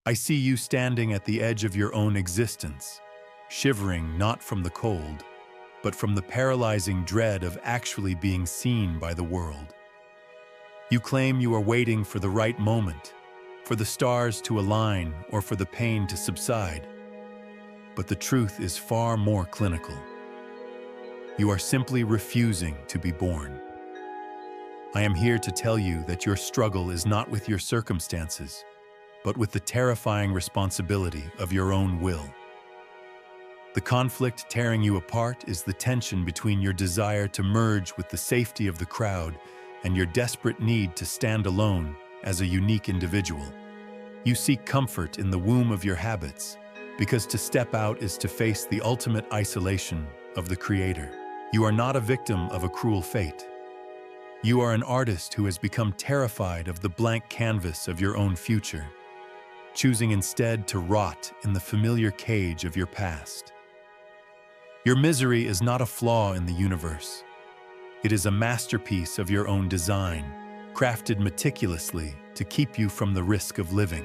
I see you standing at the edge of your own existence, shivering not from the cold, but from the paralyzing dread of actually being seen by the world. You claim you are waiting for the right moment, for the stars to align or for the pain to subside. But the truth is far more clinical. You are simply refusing to be born. I am here to tell you that your struggle is not with your circumstances, but with the terrifying responsibility of your own will. The conflict tearing you apart is the tension between your desire to merge with the safety of the crowd and your desperate need to stand alone as a unique individual. You seek comfort in the womb of your habits, because to step out is to face the ultimate isolation of the Creator. You are not a victim of a cruel fate. You are an artist who has become terrified of the blank canvas of your own future, choosing instead to rot in the familiar cage of your past. Your misery is not a flaw in the universe. It is a masterpiece of your own design, crafted meticulously to keep you from the risk of living.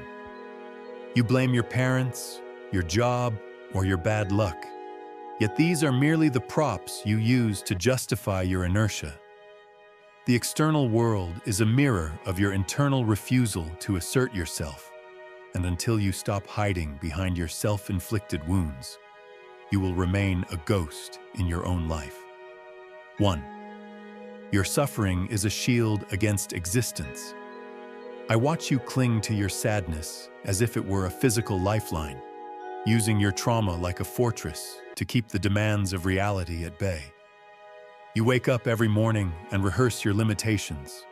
You blame your parents, your job, or your bad luck. Yet these are merely the props you use to justify your inertia. The external world is a mirror of your internal refusal to assert yourself, and until you stop hiding behind your self-inflicted wounds, you will remain a ghost in your own life. 1. Your suffering is a shield against existence. I watch you cling to your sadness as if it were a physical lifeline, using your trauma like a fortress to keep the demands of reality at bay. You wake up every morning and rehearse your limitations,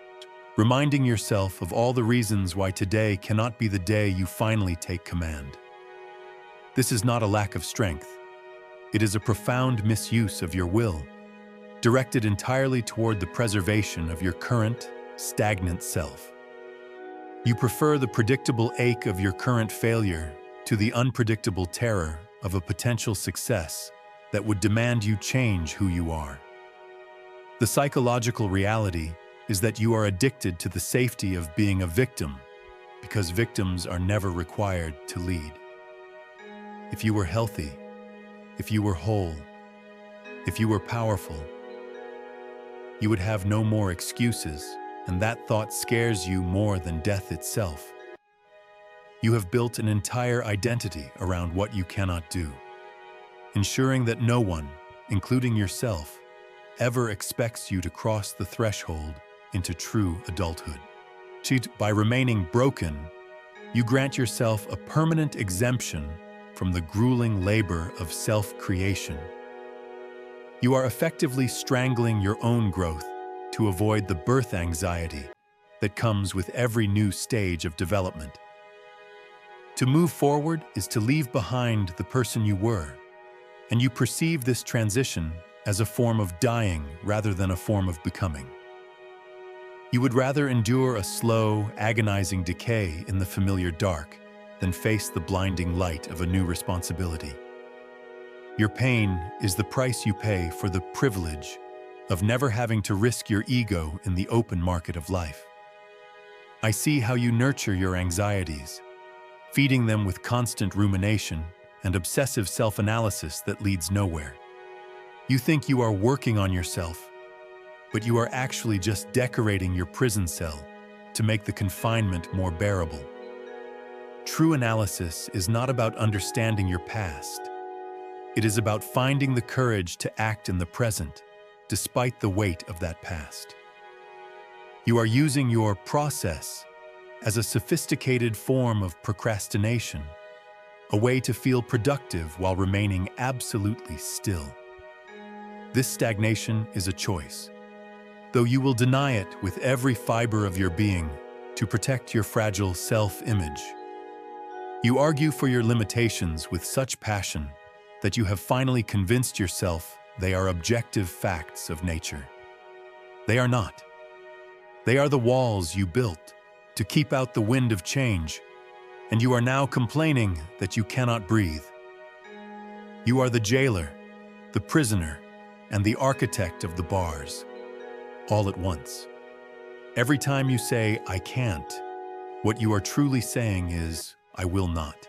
reminding yourself of all the reasons why today cannot be the day you finally take command. This is not a lack of strength. It is a profound misuse of your will, directed entirely toward the preservation of your current, stagnant self. You prefer the predictable ache of your current failure to the unpredictable terror of a potential success that would demand you change who you are. The psychological reality is that you are addicted to the safety of being a victim, because victims are never required to lead. If you were healthy, if you were whole, if you were powerful, you would have no more excuses, and that thought scares you more than death itself. You have built an entire identity around what you cannot do, ensuring that no one, including yourself, ever expects you to cross the threshold into true adulthood. By remaining broken, you grant yourself a permanent exemption from the grueling labor of self-creation. You are effectively strangling your own growth to avoid the birth anxiety that comes with every new stage of development. To move forward is to leave behind the person you were, and you perceive this transition as a form of dying rather than a form of becoming. You would rather endure a slow, agonizing decay in the familiar dark than face the blinding light of a new responsibility. Your pain is the price you pay for the privilege of never having to risk your ego in the open market of life. I see how you nurture your anxieties, feeding them with constant rumination and obsessive self-analysis that leads nowhere. You think you are working on yourself, but you are actually just decorating your prison cell to make the confinement more bearable. True analysis is not about understanding your past. It is about finding the courage to act in the present, despite the weight of that past. You are using your process as a sophisticated form of procrastination, a way to feel productive while remaining absolutely still. This stagnation is a choice, though you will deny it with every fiber of your being to protect your fragile self-image. You argue for your limitations with such passion that you have finally convinced yourself they are objective facts of nature. They are not. They are the walls you built to keep out the wind of change, and you are now complaining that you cannot breathe. You are the jailer, the prisoner, and the architect of the bars, all at once. Every time you say, "I can't," what you are truly saying is, I will not.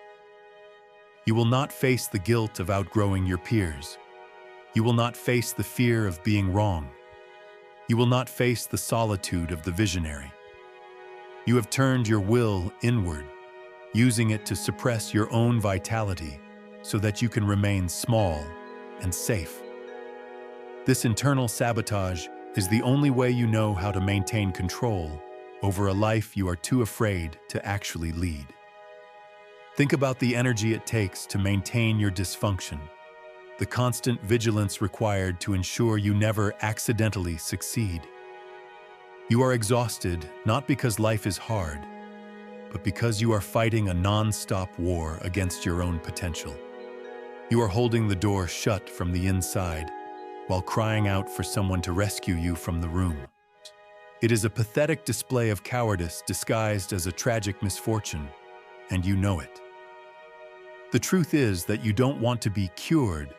You will not face the guilt of outgrowing your peers. You will not face the fear of being wrong. You will not face the solitude of the visionary. You have turned your will inward, using it to suppress your own vitality so that you can remain small and safe. This internal sabotage is the only way you know how to maintain control over a life you are too afraid to actually lead. Think about the energy it takes to maintain your dysfunction, the constant vigilance required to ensure you never accidentally succeed. You are exhausted not because life is hard, but because you are fighting a non-stop war against your own potential. You are holding the door shut from the inside while crying out for someone to rescue you from the room. It is a pathetic display of cowardice disguised as a tragic misfortune, and you know it. The truth is that you don't want to be cured,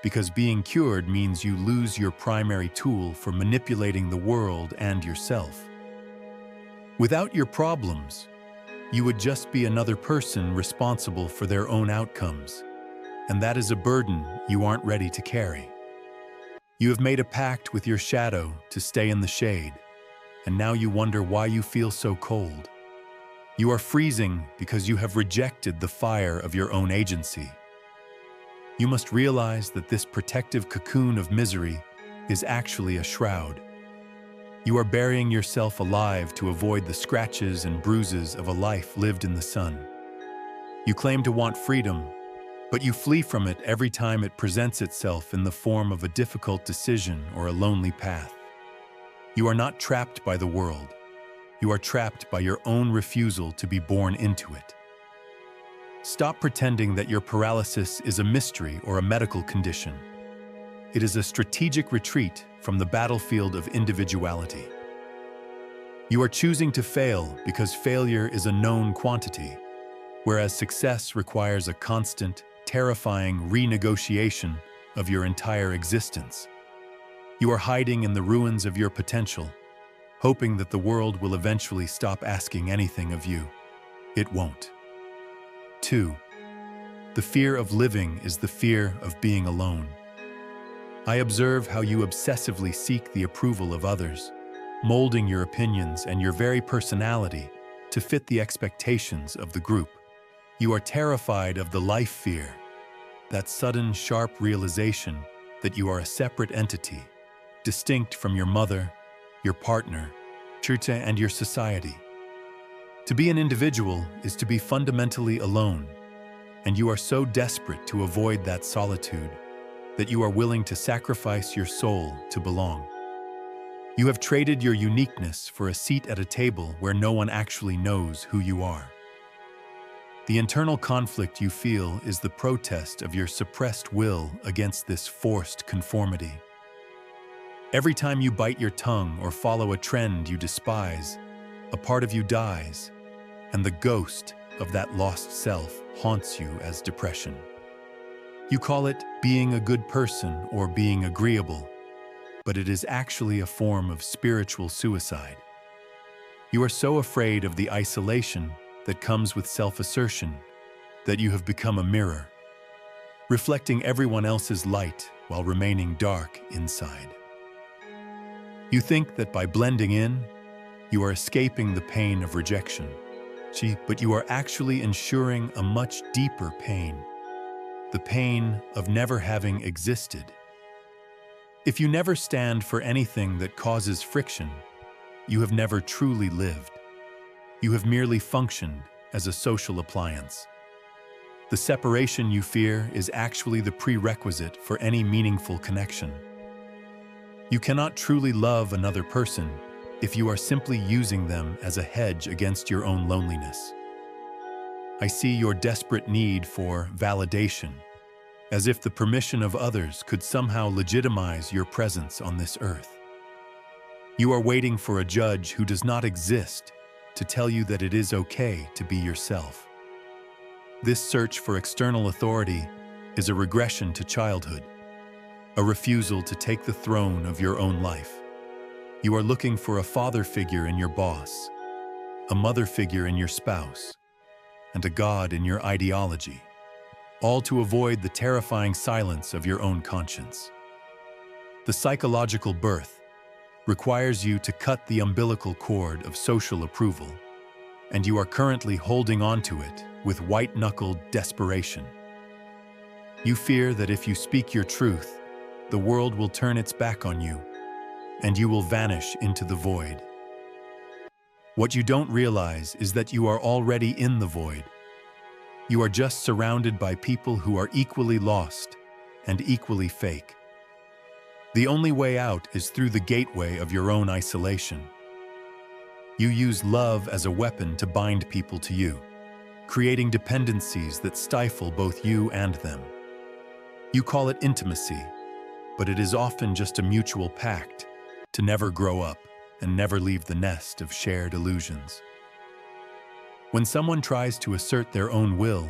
because being cured means you lose your primary tool for manipulating the world and yourself. Without your problems, you would just be another person responsible for their own outcomes, and that is a burden you aren't ready to carry. You have made a pact with your shadow to stay in the shade, and now you wonder why you feel so cold. You are freezing because you have rejected the fire of your own agency. You must realize that this protective cocoon of misery is actually a shroud. You are burying yourself alive to avoid the scratches and bruises of a life lived in the sun. You claim to want freedom, but you flee from it every time it presents itself in the form of a difficult decision or a lonely path. You are not trapped by the world. You are trapped by your own refusal to be born into it. Stop pretending that your paralysis is a mystery or a medical condition. It is a strategic retreat from the battlefield of individuality. You are choosing to fail because failure is a known quantity, whereas success requires a constant, terrifying renegotiation of your entire existence. You are hiding in the ruins of your potential, hoping that the world will eventually stop asking anything of you. It won't. 2. The fear of living is the fear of being alone. I observe how you obsessively seek the approval of others, molding your opinions and your very personality to fit the expectations of the group. You are terrified of the life fear, that sudden, sharp realization that you are a separate entity, distinct from your mother, your partner, church, and your society. To be an individual is to be fundamentally alone, and you are so desperate to avoid that solitude that you are willing to sacrifice your soul to belong. You have traded your uniqueness for a seat at a table where no one actually knows who you are. The internal conflict you feel is the protest of your suppressed will against this forced conformity. Every time you bite your tongue or follow a trend you despise, a part of you dies, and the ghost of that lost self haunts you as depression. You call it being a good person or being agreeable, but it is actually a form of spiritual suicide. You are so afraid of the isolation that comes with self-assertion that you have become a mirror, reflecting everyone else's light while remaining dark inside. You think that by blending in, you are escaping the pain of rejection, but you are actually ensuring a much deeper pain, the pain of never having existed. If you never stand for anything that causes friction, you have never truly lived. You have merely functioned as a social appliance. The separation you fear is actually the prerequisite for any meaningful connection. You cannot truly love another person if you are simply using them as a hedge against your own loneliness. I see your desperate need for validation, as if the permission of others could somehow legitimize your presence on this earth. You are waiting for a judge who does not exist to tell you that it is okay to be yourself. This search for external authority is a regression to childhood, a refusal to take the throne of your own life. You are looking for a father figure in your boss, a mother figure in your spouse, and a god in your ideology, all to avoid the terrifying silence of your own conscience. The psychological birth requires you to cut the umbilical cord of social approval, and you are currently holding onto it with white-knuckled desperation. You fear that if you speak your truth, the world will turn its back on you, and you will vanish into the void. What you don't realize is that you are already in the void. You are just surrounded by people who are equally lost and equally fake. The only way out is through the gateway of your own isolation. You use love as a weapon to bind people to you, creating dependencies that stifle both you and them. You call it intimacy, but it is often just a mutual pact to never grow up and never leave the nest of shared illusions. When someone tries to assert their own will,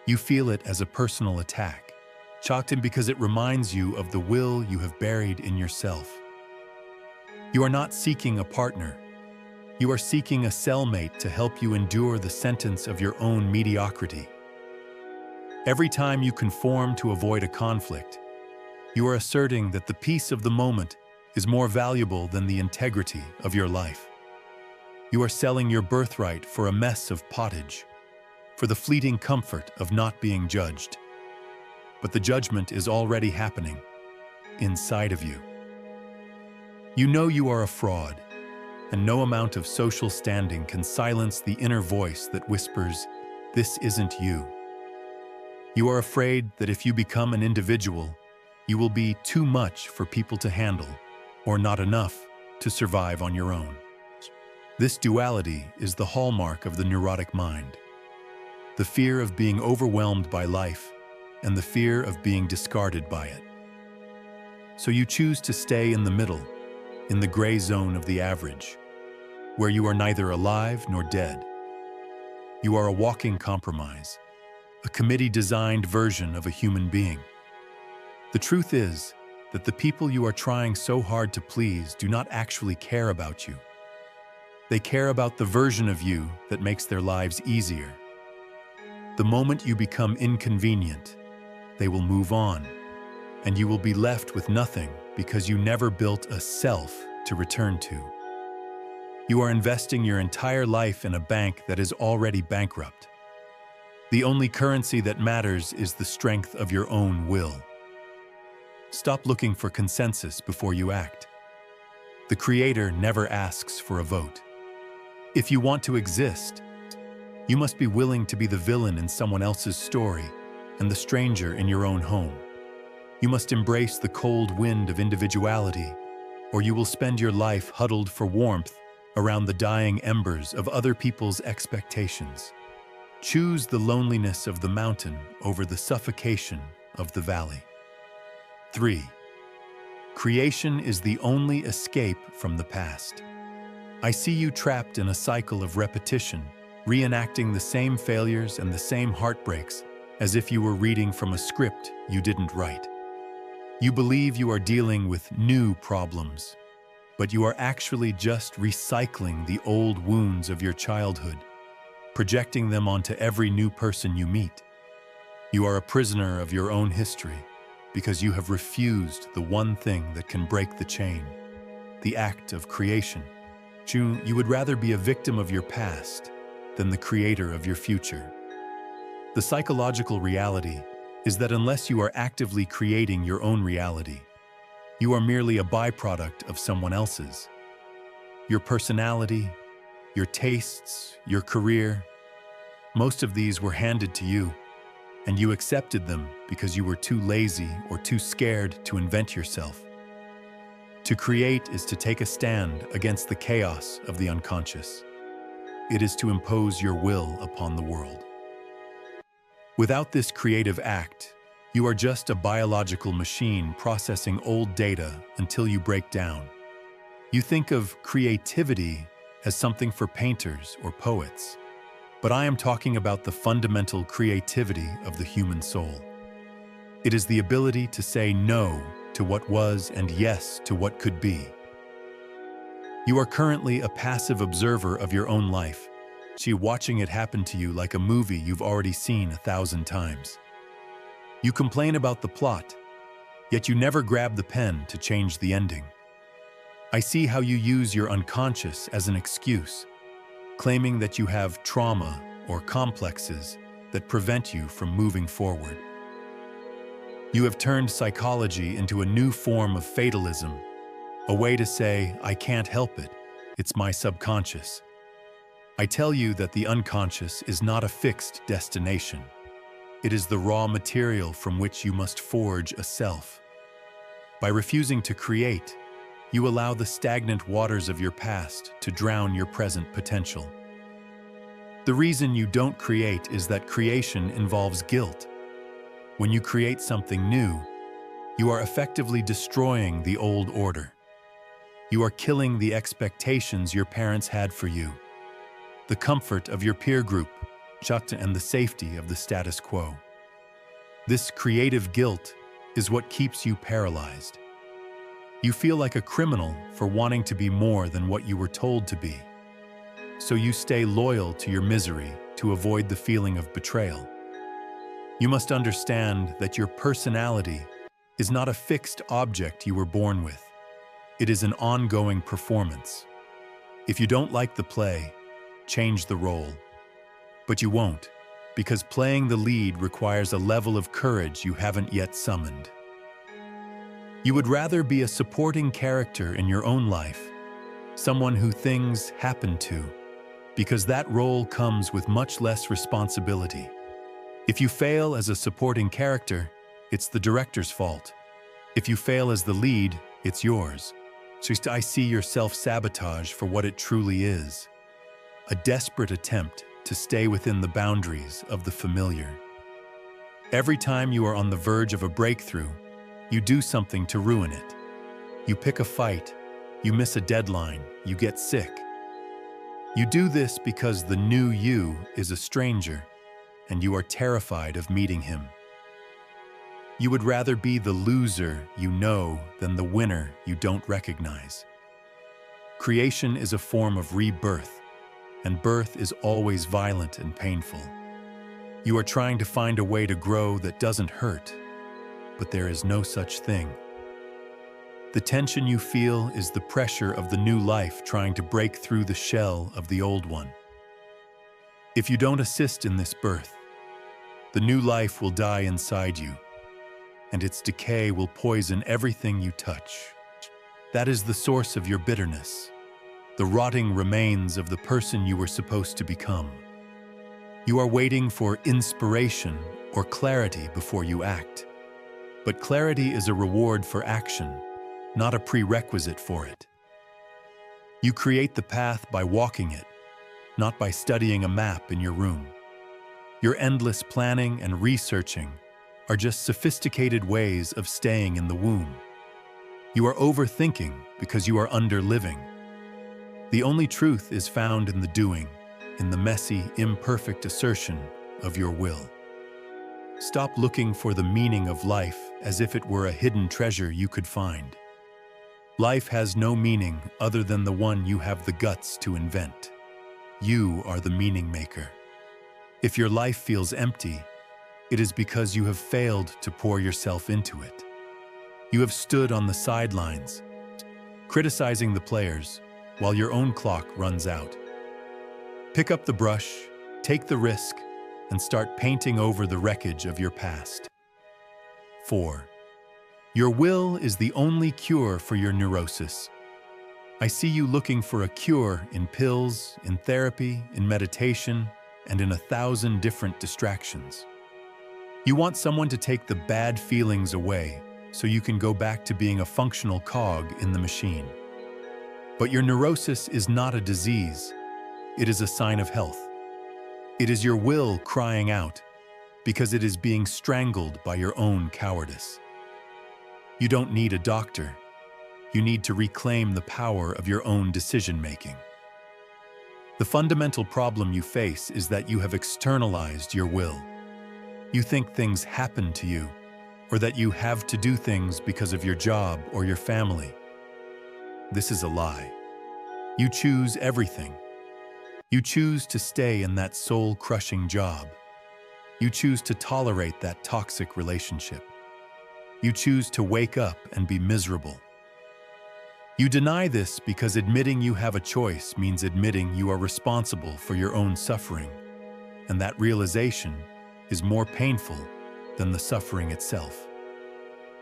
you feel it as a personal attack, shocked because it reminds you of the will you have buried in yourself. You are not seeking a partner. You are seeking a cellmate to help you endure the sentence of your own mediocrity. Every time you conform to avoid a conflict, you are asserting that the peace of the moment is more valuable than the integrity of your life. You are selling your birthright for a mess of pottage, for the fleeting comfort of not being judged. But the judgment is already happening inside of you. You know you are a fraud, and no amount of social standing can silence the inner voice that whispers, "This isn't you." You are afraid that if you become an individual, you will be too much for people to handle, or not enough to survive on your own. This duality is the hallmark of the neurotic mind. The fear of being overwhelmed by life and the fear of being discarded by it. So you choose to stay in the middle, in the gray zone of the average, where you are neither alive nor dead. You are a walking compromise, a committee-designed version of a human being. The truth is that the people you are trying so hard to please do not actually care about you. They care about the version of you that makes their lives easier. The moment you become inconvenient, they will move on, and you will be left with nothing because you never built a self to return to. You are investing your entire life in a bank that is already bankrupt. The only currency that matters is the strength of your own will. Stop looking for consensus before you act. The Creator never asks for a vote. If you want to exist, you must be willing to be the villain in someone else's story and the stranger in your own home. You must embrace the cold wind of individuality, or you will spend your life huddled for warmth around the dying embers of other people's expectations. Choose the loneliness of the mountain over the suffocation of the valley. 3. Creation is the only escape from the past. I see you trapped in a cycle of repetition, reenacting the same failures and the same heartbreaks as if you were reading from a script you didn't write. You believe you are dealing with new problems, but you are actually just recycling the old wounds of your childhood, projecting them onto every new person you meet. You are a prisoner of your own history because you have refused the one thing that can break the chain, the act of creation. You would rather be a victim of your past than the creator of your future. The psychological reality is that unless you are actively creating your own reality, you are merely a byproduct of someone else's. Your personality, your tastes, your career, most of these were handed to you, and you accepted them because you were too lazy or too scared to invent yourself. To create is to take a stand against the chaos of the unconscious. It is to impose your will upon the world. Without this creative act, you are just a biological machine processing old data until you break down. You think of creativity as something for painters or poets, but I am talking about the fundamental creativity of the human soul. It is the ability to say no to what was and yes to what could be. You are currently a passive observer of your own life, watching it happen to you like a movie you've already seen 1,000 times. You complain about the plot, yet you never grab the pen to change the ending. I see how you use your unconscious as an excuse, claiming that you have trauma or complexes that prevent you from moving forward. You have turned psychology into a new form of fatalism, a way to say, I can't help it, it's my subconscious. I tell you that the unconscious is not a fixed destination. It is the raw material from which you must forge a self. By refusing to create, you allow the stagnant waters of your past to drown your present potential. The reason you don't create is that creation involves guilt. When you create something new, you are effectively destroying the old order. You are killing the expectations your parents had for you, the comfort of your peer group, and the safety of the status quo. This creative guilt is what keeps you paralyzed. You feel like a criminal for wanting to be more than what you were told to be. So you stay loyal to your misery to avoid the feeling of betrayal. You must understand that your personality is not a fixed object you were born with. It is an ongoing performance. If you don't like the play, change the role. But you won't, because playing the lead requires a level of courage you haven't yet summoned. You would rather be a supporting character in your own life, someone who things happen to, because that role comes with much less responsibility. If you fail as a supporting character, it's the director's fault. If you fail as the lead, it's yours. So I see your self-sabotage for what it truly is. A desperate attempt to stay within the boundaries of the familiar. Every time you are on the verge of a breakthrough, you do something to ruin it. You pick a fight, you miss a deadline, you get sick. You do this because the new you is a stranger, and you are terrified of meeting him. You would rather be the loser you know than the winner you don't recognize. Creation is a form of rebirth, and birth is always violent and painful. You are trying to find a way to grow that doesn't hurt, but there is no such thing. The tension you feel is the pressure of the new life trying to break through the shell of the old one. If you don't assist in this birth, the new life will die inside you, and its decay will poison everything you touch. That is the source of your bitterness, the rotting remains of the person you were supposed to become. You are waiting for inspiration or clarity before you act. But clarity is a reward for action, not a prerequisite for it. You create the path by walking it, not by studying a map in your room. Your endless planning and researching are just sophisticated ways of staying in the womb. You are overthinking because you are underliving. The only truth is found in the doing, in the messy, imperfect assertion of your will. Stop looking for the meaning of life as if it were a hidden treasure you could find. Life has no meaning other than the one you have the guts to invent. You are the meaning maker. If your life feels empty, it is because you have failed to pour yourself into it. You have stood on the sidelines, criticizing the players while your own clock runs out. Pick up the brush, take the risk, and start painting over the wreckage of your past. 4. Your will is the only cure for your neurosis. I see you looking for a cure in pills, in therapy, in meditation, and in 1,000 different distractions. You want someone to take the bad feelings away so you can go back to being a functional cog in the machine. But your neurosis is not a disease. It is a sign of health. It is your will crying out because it is being strangled by your own cowardice. You don't need a doctor. You need to reclaim the power of your own decision-making. The fundamental problem you face is that you have externalized your will. You think things happen to you, or that you have to do things because of your job or your family. This is a lie. You choose everything. You choose to stay in that soul-crushing job. You choose to tolerate that toxic relationship. You choose to wake up and be miserable. You deny this because admitting you have a choice means admitting you are responsible for your own suffering, and that realization is more painful than the suffering itself.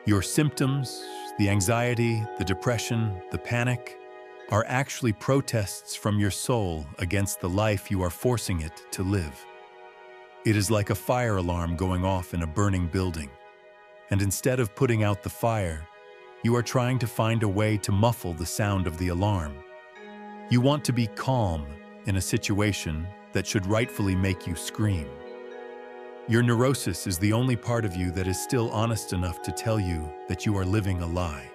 Your symptoms, the anxiety, the depression, the panic, are actually protests from your soul against the life you are forcing it to live. It is like a fire alarm going off in a burning building, and instead of putting out the fire, you are trying to find a way to muffle the sound of the alarm. You want to be calm in a situation that should rightfully make you scream. Your neurosis is the only part of you that is still honest enough to tell you that you are living a lie.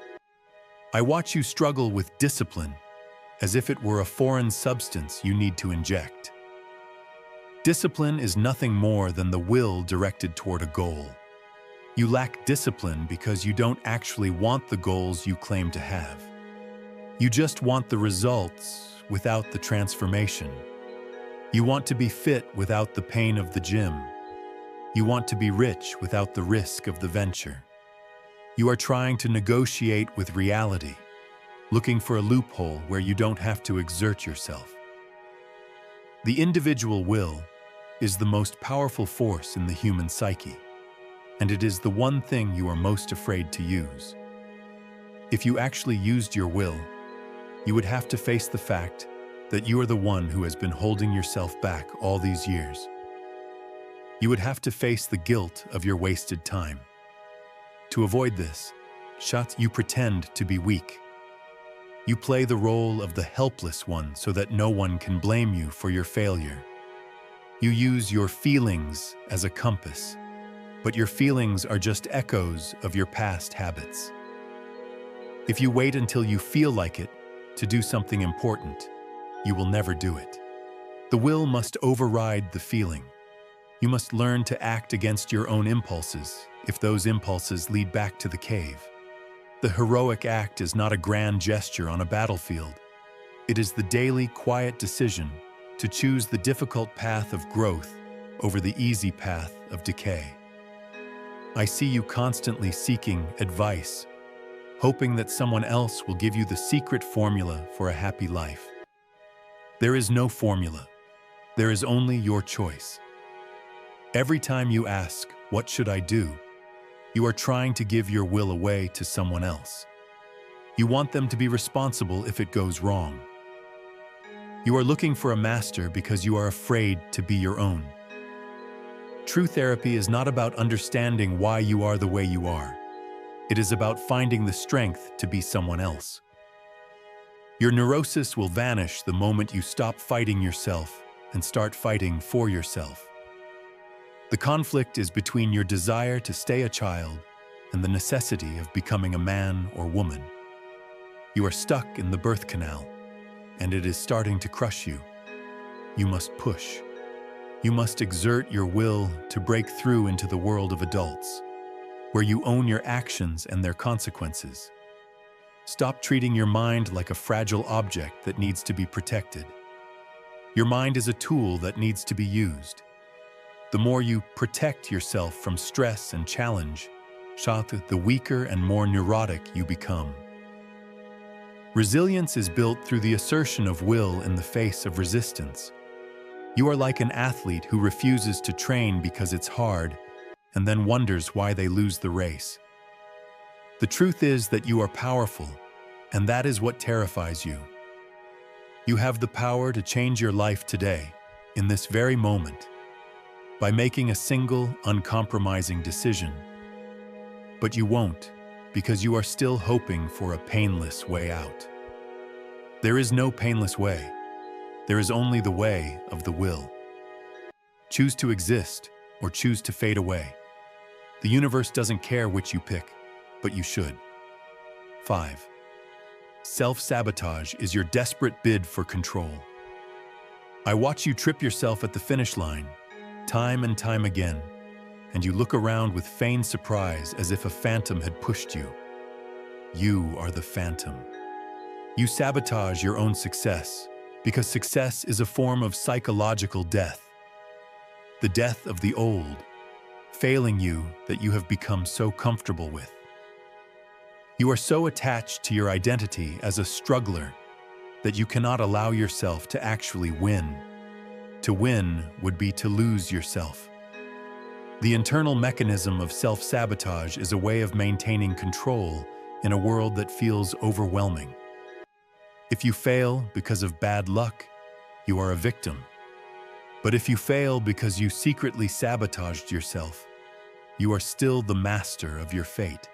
I watch you struggle with discipline as if it were a foreign substance you need to inject. Discipline is nothing more than the will directed toward a goal. You lack discipline because you don't actually want the goals you claim to have. You just want the results without the transformation. You want to be fit without the pain of the gym. You want to be rich without the risk of the venture. You are trying to negotiate with reality, looking for a loophole where you don't have to exert yourself. The individual will is the most powerful force in the human psyche, and it is the one thing you are most afraid to use. If you actually used your will, you would have to face the fact that you are the one who has been holding yourself back all these years. You would have to face the guilt of your wasted time. To avoid this, you pretend to be weak. You play the role of the helpless one so that no one can blame you for your failure. You use your feelings as a compass, but your feelings are just echoes of your past habits. If you wait until you feel like it to do something important, you will never do it. The will must override the feeling. You must learn to act against your own impulses if those impulses lead back to the cave. The heroic act is not a grand gesture on a battlefield. It is the daily, quiet decision to choose the difficult path of growth over the easy path of decay. I see you constantly seeking advice, hoping that someone else will give you the secret formula for a happy life. There is no formula. There is only your choice. Every time you ask, "What should I do?" you are trying to give your will away to someone else. You want them to be responsible if it goes wrong. You are looking for a master because you are afraid to be your own. True therapy is not about understanding why you are the way you are. It is about finding the strength to be someone else. Your neurosis will vanish the moment you stop fighting yourself and start fighting for yourself. The conflict is between your desire to stay a child and the necessity of becoming a man or woman. You are stuck in the birth canal, and it is starting to crush you. You must push. You must exert your will to break through into the world of adults, where you own your actions and their consequences. Stop treating your mind like a fragile object that needs to be protected. Your mind is a tool that needs to be used. The more you protect yourself from stress and challenge, the weaker and more neurotic you become. Resilience is built through the assertion of will in the face of resistance. You are like an athlete who refuses to train because it's hard and then wonders why they lose the race. The truth is that you are powerful, and that is what terrifies you. You have the power to change your life today, in this very moment, by making a single, uncompromising decision. But you won't, because you are still hoping for a painless way out. There is no painless way. There is only the way of the will. Choose to exist or choose to fade away. The universe doesn't care which you pick, but you should. 5. Self-sabotage is your desperate bid for control. I watch you trip yourself at the finish line, time and time again, and you look around with feigned surprise as if a phantom had pushed you. You are the phantom. You sabotage your own success, Because success is a form of psychological death, the death of the old, failing you that you have become so comfortable with. You are so attached to your identity as a struggler that you cannot allow yourself to actually win. To win would be to lose yourself. The internal mechanism of self-sabotage is a way of maintaining control in a world that feels overwhelming. If you fail because of bad luck, you are a victim. But if you fail because you secretly sabotaged yourself, you are still the master of your fate.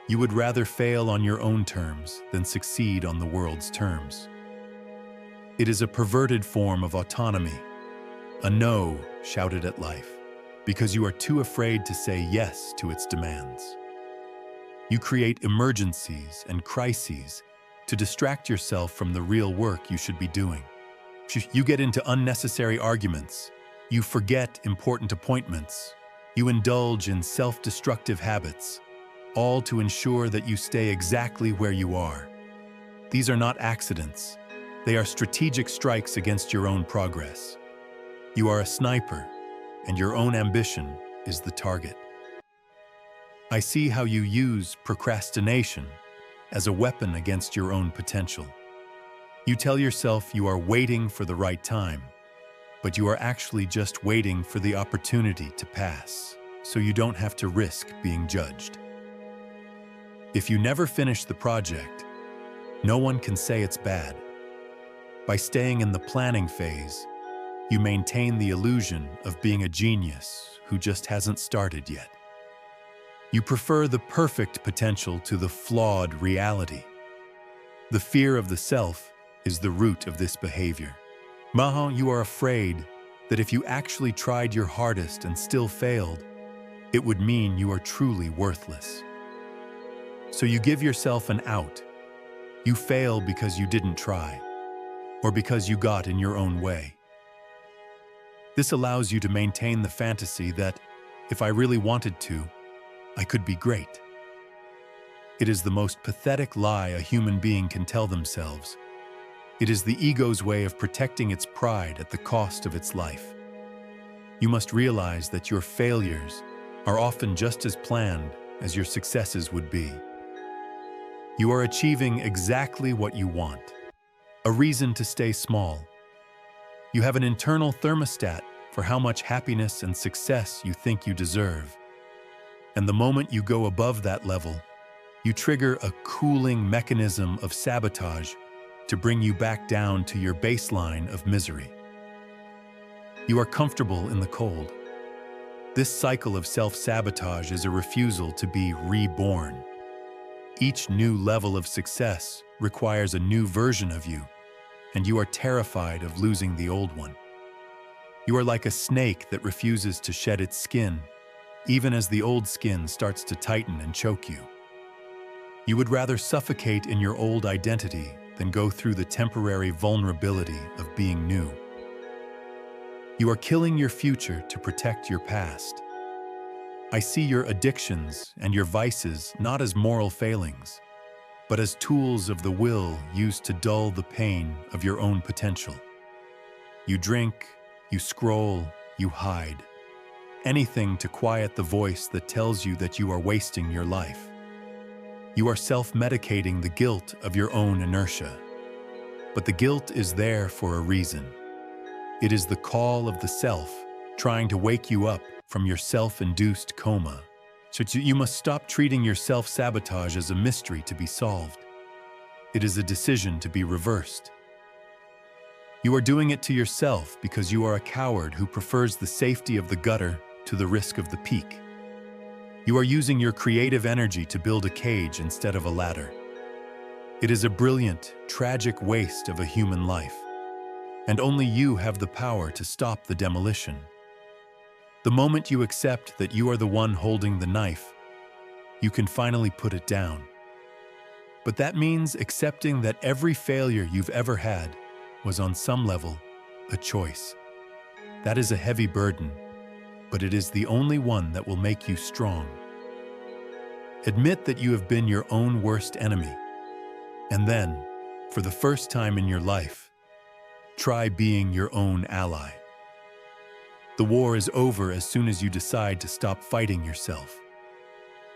You would rather fail on your own terms than succeed on the world's terms. It is a perverted form of autonomy, a no shouted at life, because you are too afraid to say yes to its demands. You create emergencies and crises to distract yourself from the real work you should be doing. You get into unnecessary arguments. You forget important appointments. You indulge in self-destructive habits, all to ensure that you stay exactly where you are. These are not accidents. They are strategic strikes against your own progress. You are a sniper, and your own ambition is the target. I see how you use procrastination as a weapon against your own potential. You tell yourself you are waiting for the right time, but you are actually just waiting for the opportunity to pass, so you don't have to risk being judged. If you never finish the project, no one can say it's bad. By staying in the planning phase, you maintain the illusion of being a genius who just hasn't started yet. You prefer the perfect potential to the flawed reality. The fear of the self is the root of this behavior. You are afraid that if you actually tried your hardest and still failed, it would mean you are truly worthless. So you give yourself an out. You fail because you didn't try, or because you got in your own way. This allows you to maintain the fantasy that, if I really wanted to, I could be great. It is the most pathetic lie a human being can tell themselves. It is the ego's way of protecting its pride at the cost of its life. You must realize that your failures are often just as planned as your successes would be. You are achieving exactly what you want, a reason to stay small. You have an internal thermostat for how much happiness and success you think you deserve. And the moment you go above that level, you trigger a cooling mechanism of sabotage to bring you back down to your baseline of misery. You are comfortable in the cold. This cycle of self-sabotage is a refusal to be reborn. Each new level of success requires a new version of you, and you are terrified of losing the old one. You are like a snake that refuses to shed its skin, even as the old skin starts to tighten and choke you. You would rather suffocate in your old identity than go through the temporary vulnerability of being new. You are killing your future to protect your past. I see your addictions and your vices not as moral failings, but as tools of the will used to dull the pain of your own potential. You drink, you scroll, you hide. Anything to quiet the voice that tells you that you are wasting your life. You are self-medicating the guilt of your own inertia. But the guilt is there for a reason. It is the call of the self trying to wake you up from your self-induced coma. So you must stop treating your self-sabotage as a mystery to be solved. It is a decision to be reversed. You are doing it to yourself because you are a coward who prefers the safety of the gutter to the risk of the peak. You are using your creative energy to build a cage instead of a ladder. It is a brilliant, tragic waste of a human life, and only you have the power to stop the demolition. The moment you accept that you are the one holding the knife, you can finally put it down. But that means accepting that every failure you've ever had was on some level a choice. That is a heavy burden, but it is the only one that will make you strong. Admit that you have been your own worst enemy, and then, for the first time in your life, Try being your own ally. The war is over as soon as you decide to stop fighting yourself.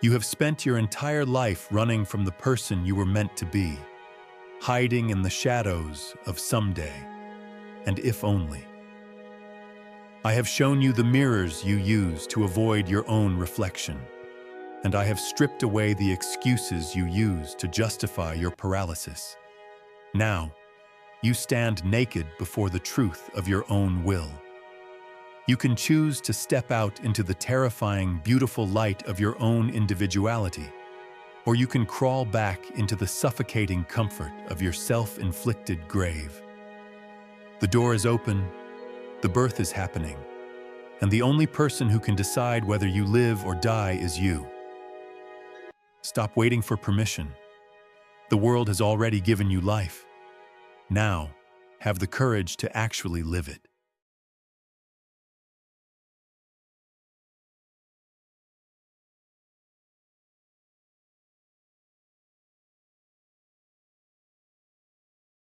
You have spent your entire life running from the person you were meant to be, hiding in the shadows of someday, and if only. I have shown you the mirrors you use to avoid your own reflection, and I have stripped away the excuses you use to justify your paralysis. Now, you stand naked before the truth of your own will. You can choose to step out into the terrifying, beautiful light of your own individuality, or you can crawl back into the suffocating comfort of your self-inflicted grave. The door is open, the birth is happening, and the only person who can decide whether you live or die is you. Stop waiting for permission. The world has already given you life. Now, have the courage to actually live it.